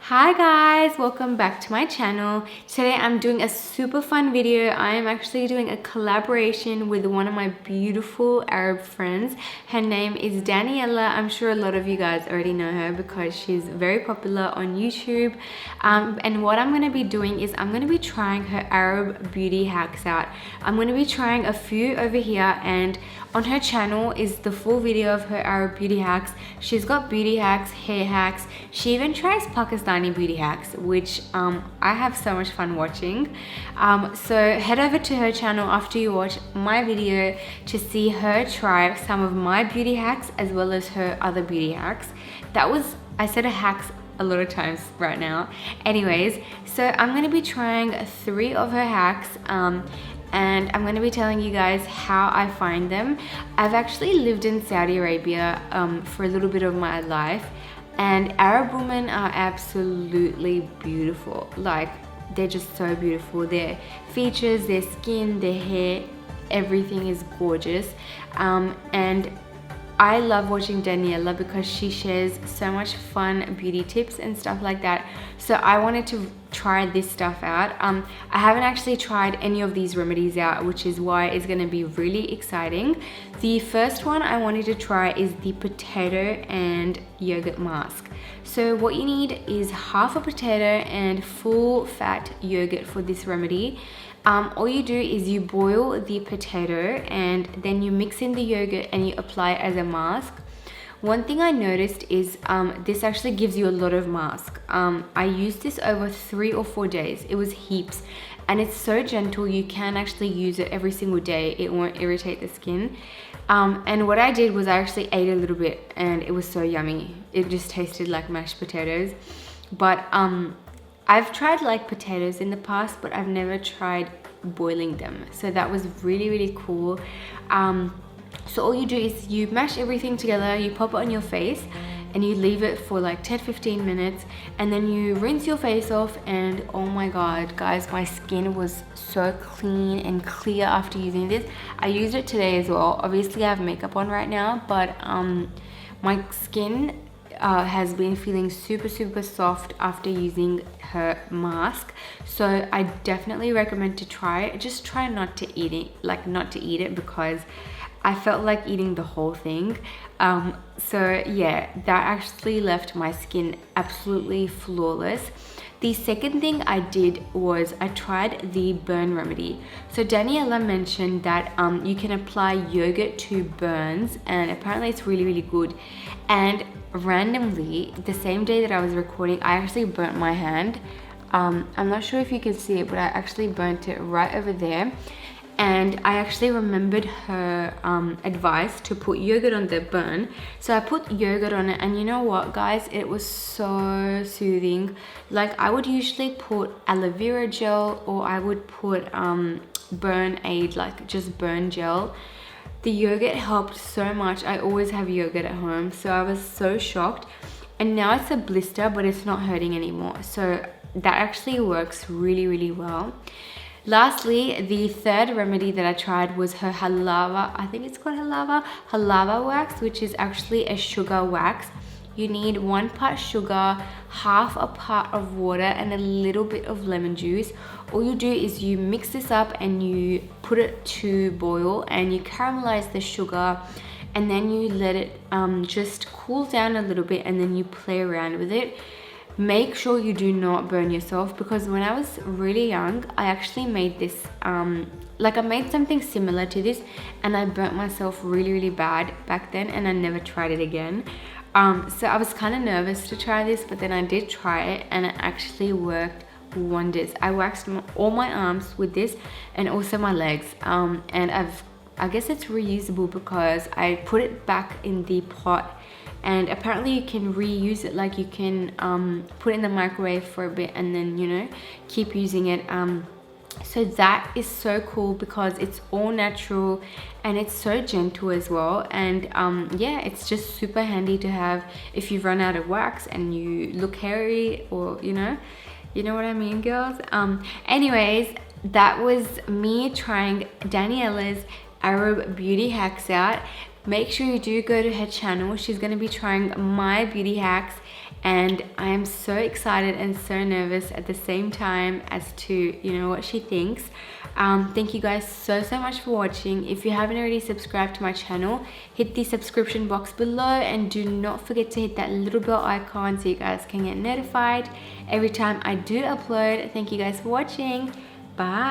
Hi guys, welcome back to my channel. Today I'm doing a super fun video. I am actually doing a collaboration with one of my beautiful Arab friends. Her name is Daniela. I'm sure a lot of you guys already know her because she's very popular on YouTube. And what I'm going to be doing is I'm going to be trying her Arab beauty hacks out. I'm going to be trying a few over here, and on her channel is the full video of her Arab beauty hacks. She's got beauty hacks, hair hacks. She even tries Pakistani beauty hacks, which I have so much fun watching. So head over to her channel after you watch my video to see her try some of my beauty hacks as well as her other beauty hacks. I said hacks a lot of times right now. Anyways, so I'm going to be trying 3 of her hacks. And I'm going to be telling you guys how I find them. I've actually lived in Saudi Arabia for a little bit of my life, and Arab women are absolutely beautiful. Like, they're just so beautiful. Their features, their skin, their hair, everything is gorgeous. And I love watching Daniela because she shares so much fun beauty tips and stuff like that. So I wanted to try this stuff out. I haven't actually tried any of these remedies out, which is why it's going to be really exciting. The first one I wanted to try is the potato and yogurt mask. So what you need is half a potato and full fat yogurt for this remedy. All you do is you boil the potato and then you mix in the yogurt and you apply it as a mask. One thing I noticed is this actually gives you a lot of mask. I used this over 3 or 4 days. It was heaps, and it's so gentle. You can actually use it every single day. It won't irritate the skin. And what I did was I actually ate a little bit and it was so yummy. It just tasted like mashed potatoes. But I've tried like potatoes in the past, but I've never tried boiling them. So that was really cool. So all you do is you mash everything together, you pop it on your face, and you leave it for like 10-15 minutes, and then you rinse your face off. And oh my god guys, my skin was so clean and clear after using this. I used it today as well. Obviously I have makeup on right now, but my skin has been feeling super soft after using her mask. So I definitely recommend to try it. Just try not to eat it, because I felt like eating the whole thing. So yeah, that actually left my skin absolutely flawless. The second thing I did was I tried the burn remedy. So Daniela mentioned that you can apply yogurt to burns, and apparently it's really good. And randomly, the same day that I was recording, I actually burnt my hand. I'm not sure if you can see it, but I actually burnt it right over there. And I actually remembered her advice to put yogurt on the burn. So I put yogurt on it, and you know what guys, it was so soothing. Like, I would usually put aloe vera gel, or I would put burn aid, like just burn gel. The yogurt helped so much. I always have yogurt at home, so I was so shocked. And now it's a blister, but it's not hurting anymore. So that actually works really well. Lastly, the third remedy that I tried was her halava. I think it's called halava wax, which is actually a sugar wax. You need 1 part sugar, half a part of water, and a little bit of lemon juice. All you do is you mix this up and you put it to boil, and you caramelize the sugar, and then you let it just cool down a little bit, and then you play around with it. Make sure you do not burn yourself, because when I was really young, I actually made this, I made something similar to this, and I burnt myself really bad back then, and I never tried it again. So I was kind of nervous to try this, but then I did try it, and it actually worked wonders. I waxed all my arms with this, and also my legs, and I guess it's reusable because I put it back in the pot. And apparently you can reuse it, like you can put it in the microwave for a bit and then, you know, keep using it. So that is so cool because it's all natural and it's so gentle as well. And yeah, it's just super handy to have if you run out of wax and you look hairy, or you know what I mean, girls. Anyways, that was me trying Daniela's Arab beauty hacks out. Make sure you do go to her channel. She's going to be trying my beauty hacks and I am so excited and so nervous at the same time as to, you know, what she thinks. Thank you guys so much for watching. If you haven't already subscribed to my channel, hit the subscription box below, and do not forget to hit that little bell icon so you guys can get notified every time I do upload. Thank you guys for watching. Bye.